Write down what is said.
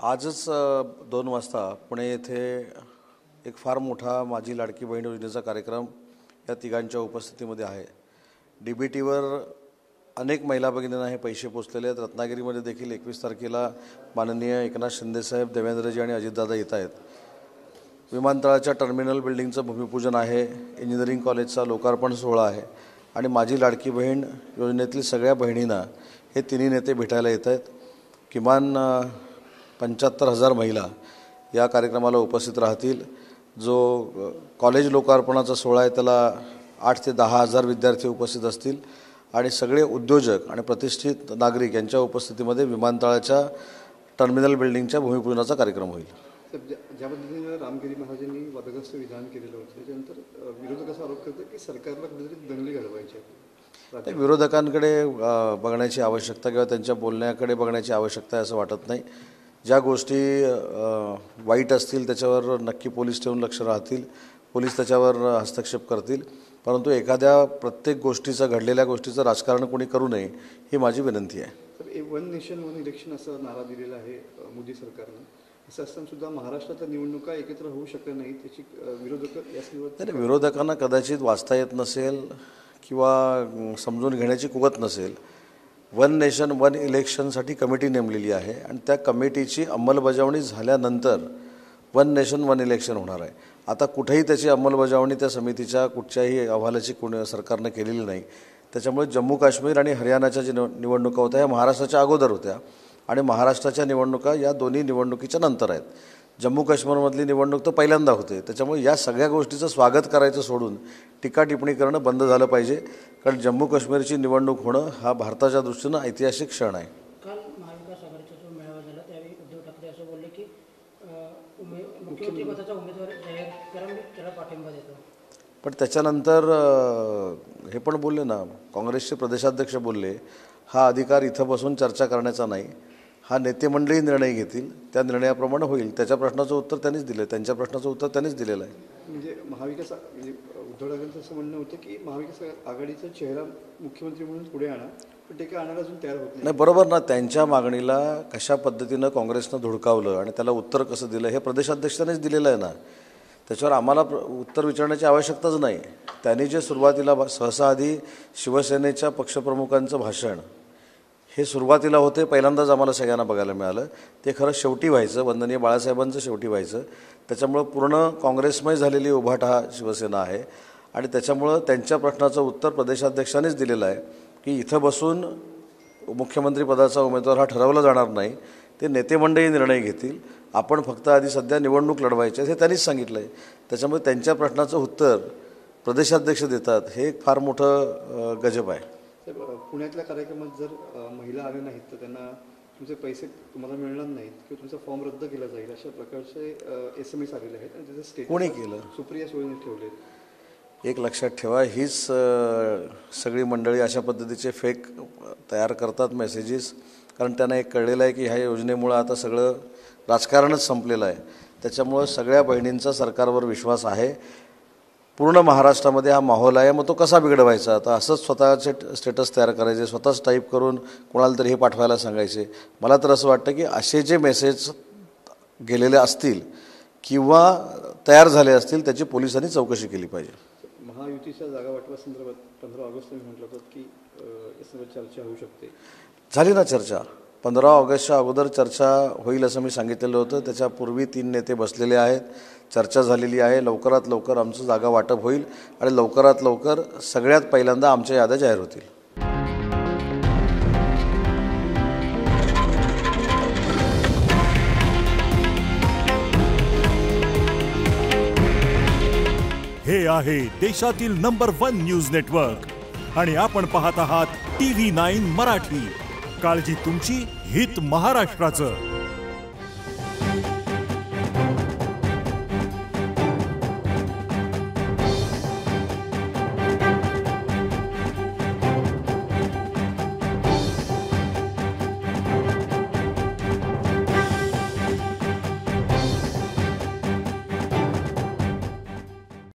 आजच 2 वाजता पुणे येथे एक फार मोठा माझी लाडकी बहीण योजनेचा कार्यक्रम या तिघांच्या उपस्थितीमध्ये आहे। DBTवर अनेक महिला भगिनींना हे पैसे पोचलेले आहेत। रत्नागिरीमध्ये देखील 21 तारखेला माननीय एकनाथ शिंदे साहेब, देवेंद्रजी आणि अजितदादा येत आहेत। विमानतळाच्या टर्मिनल बिल्डिंगचं भूमिपूजन आहे, इंजिनिअरिंग कॉलेजचा लोकार्पण सोहळा आहे आणि माझी लाडकी बहीण योजनेतील सगळ्या बहिणींना हे तिन्ही नेते भेटायला येत आहेत। किमान 75,000 महिला या कार्यक्रमाला उपस्थित राहतील। जो कॉलेज लोकार्पणाचा सोहळा आहे त्याला 8 ते 10,000 विद्यार्थी उपस्थित असतील आणि सगळे उद्योजक आणि प्रतिष्ठित नागरिक यांच्या उपस्थितीमध्ये विमानतळाच्या टर्मिनल बिल्डिंगच्या भूमिपूजनाचा कार्यक्रम होईल। ज्या पद्धतीने रामगिरी महाराजांनी वादग्रस्त विधान केलेलं होतं त्याच्यानंतर विरोधक असा आरोप करतात की सरकारला कुठेतरी दंगली घडवायची। विरोधकांकडे बघण्याची आवश्यकता किंवा त्यांच्या बोलण्याकडे बघण्याची आवश्यकता आहे असं वाटत नाही। ज्या गोष्टी वाईट असतील त्याच्यावर नक्की पोलीस ठेवून लक्ष राहतील, पोलीस त्याच्यावर हस्तक्षेप करतील, परंतु एखाद्या प्रत्येक गोष्टीचं घडलेल्या गोष्टीचं राजकारण कोणी करू नये ही माझी विनंती आहे। तर वन नेशन वन इलेक्शन असा नारा दिलेला आहे मोदी सरकारनं। असं असताना सुद्धा महाराष्ट्रातल्या निवडणुका एकत्र होऊ शकल्या नाहीत, त्याची विरोधक या विरोधकांना कदाचित वाचता येत नसेल किंवा समजून घेण्याची कुवत नसेल। वन नेशन वन इलेक्शनसाठी कमिटी नेमलेली आहे आणि त्या कमिटीची अंमलबजावणी झाल्यानंतर वन नेशन वन इलेक्शन होणार आहे। आता कुठेही त्याची अंमलबजावणी त्या समितीच्या कुठच्याही अहवालाची कोणी सरकारने केलेली नाही। त्याच्यामुळे जम्मू काश्मीर आणि हरियाणाच्या जी निवडणुका होत्या ह्या महाराष्ट्राच्या अगोदर होत्या आणि महाराष्ट्राच्या निवडणुका या दोन्ही निवडणुकीच्या नंतर आहेत। जम्मू काश्मीरमधली निवडणूक तर पहिल्यांदा होते। त्याच्यामुळे या सगळ्या गोष्टीचं स्वागत करायचं सोडून टीका टिप्पणी करणं बंद झालं पाहिजे, कारण जम्मू काश्मीरची निवडणूक होणं हा भारताच्या दृष्टीनं ऐतिहासिक क्षण आहे। काल महाविकास आघाडीचा जो मेळावा झाला त्यावेळी उद्धव ठाकरे असं बोलले की मुख्यमंत्री पदाचा उमेदवार जाहीर करा, मी त्याला पाठिंबा देतो। पण त्याच्यानंतर हे पण बोलले ना, काँग्रेसचे प्रदेशाध्यक्ष बोलले हा अधिकार इथं बसून चर्चा करण्याचा नाही, हा नेते मंडळी निर्णय घेतील, त्या निर्णयाप्रमाणे होईल। त्याच्या प्रश्नाचं उत्तर त्यांनीच दिलं, त्यांच्या प्रश्नाचं उत्तर त्यांनीच दिलेलं आहे। म्हणजे महाविकास उद्धव ठाकरेंचं असं म्हणणं होतं की महाविकास आघाडीचा चेहरा मुख्यमंत्री म्हणून पुढे आणा, पण ते काय आणायला अजून तयार होत नाही। बरोबर ना, त्यांच्या मागणीला कशा पद्धतीनं काँग्रेसनं धुडकावलं आणि त्याला उत्तर कसं दिलं हे प्रदेशाध्यक्षानेच दिलेलं आहे ना, त्याच्यावर आम्हाला उत्तर विचारण्याची आवश्यकताच नाही। त्यांनी जे सुरुवातीला सहसा आधी शिवसेनेच्या पक्षप्रमुखांचं भाषण हे सुरुवातीला होते, पहिल्यांदाच आम्हाला सगळ्यांना बघायला मिळालं, ते खरं शेवटी व्हायचं, वंदनीय बाळासाहेबांचं शेवटी व्हायचं। त्याच्यामुळं पूर्ण काँग्रेसमय झालेली उभाट हा शिवसेना आहे आणि त्याच्यामुळं त्यांच्या प्रश्नाचं उत्तर प्रदेशाध्यक्षांनीच दिलेलं आहे की इथं बसून मुख्यमंत्रीपदाचा उमेदवार हा ठरवला जाणार नाही, ते नेते मंडळी निर्णय घेतील, आपण फक्त आधी सध्या निवडणूक लढवायची हे त्यांनीच सांगितलं आहे। त्याच्यामुळे त्यांच्या प्रश्नाचं उत्तर प्रदेशाध्यक्ष देतात हे एक फार मोठं गजब आहे। पुण्यातल्या कार्यक्रमात जर महिला आल्या नाहीत तर त्यांना तुमचे पैसे तुम्हाला मिळणार नाहीत किंवा तुमचा फॉर्म रद्द केला जाईल अशा प्रकारचे SMS आलेले आहेत आणि त्याचं स्टेटस कोणी केलं? सुप्रिया सुळेने ठेवले। एक लक्षात ठेवा, हीच सगळी मंडळी अशा पद्धतीचे फेक तयार करतात मेसेजेस, कारण त्यांना एक कळलेलं आहे की ह्या योजनेमुळं आता सगळं राजकारणच संपलेलं आहे। त्याच्यामुळं सगळ्या बहिणींचा सरकारवर विश्वास आहे। पूर्ण महाराष्ट्रामध्ये हा माहोल आहे, मग तो कसा बिघडवायचा? आता असंच स्वतःचे स्टेटस तयार करायचे, स्वतःच टाईप करून कोणाला तरी हे पाठवायला सांगायचे। मला तर असं वाटतं की असे जे मेसेज गेलेले असतील किंवा तयार झाले असतील त्याची पोलिसांनी चौकशी केली पाहिजे। महायुतीच्या जागा वाटपासंदर्भात 15 ऑगस्ट म्हटलं होतं की यासंदर्भात चर्चा होऊ शकते, झाली ना चर्चा। 15 ऑगस्टच्या अगोदर चर्चा होईल असं मी सांगितलेलं होतं। त्याच्यापूर्वी 3 नेते बसलेले आहेत, चर्चा झालेली आहे। लवकरात लवकर आमचं जागा वाटप होईल आणि लवकरात लवकर सगळ्यात पहिल्यांदा आमच्या याद्या जाहीर होतील। हे आहे देशातील नंबर 1 न्यूज नेटवर्क आणि आपण पाहत आहात TV9 मराठी। काळजी तुमची, हित महाराष्ट्राचं।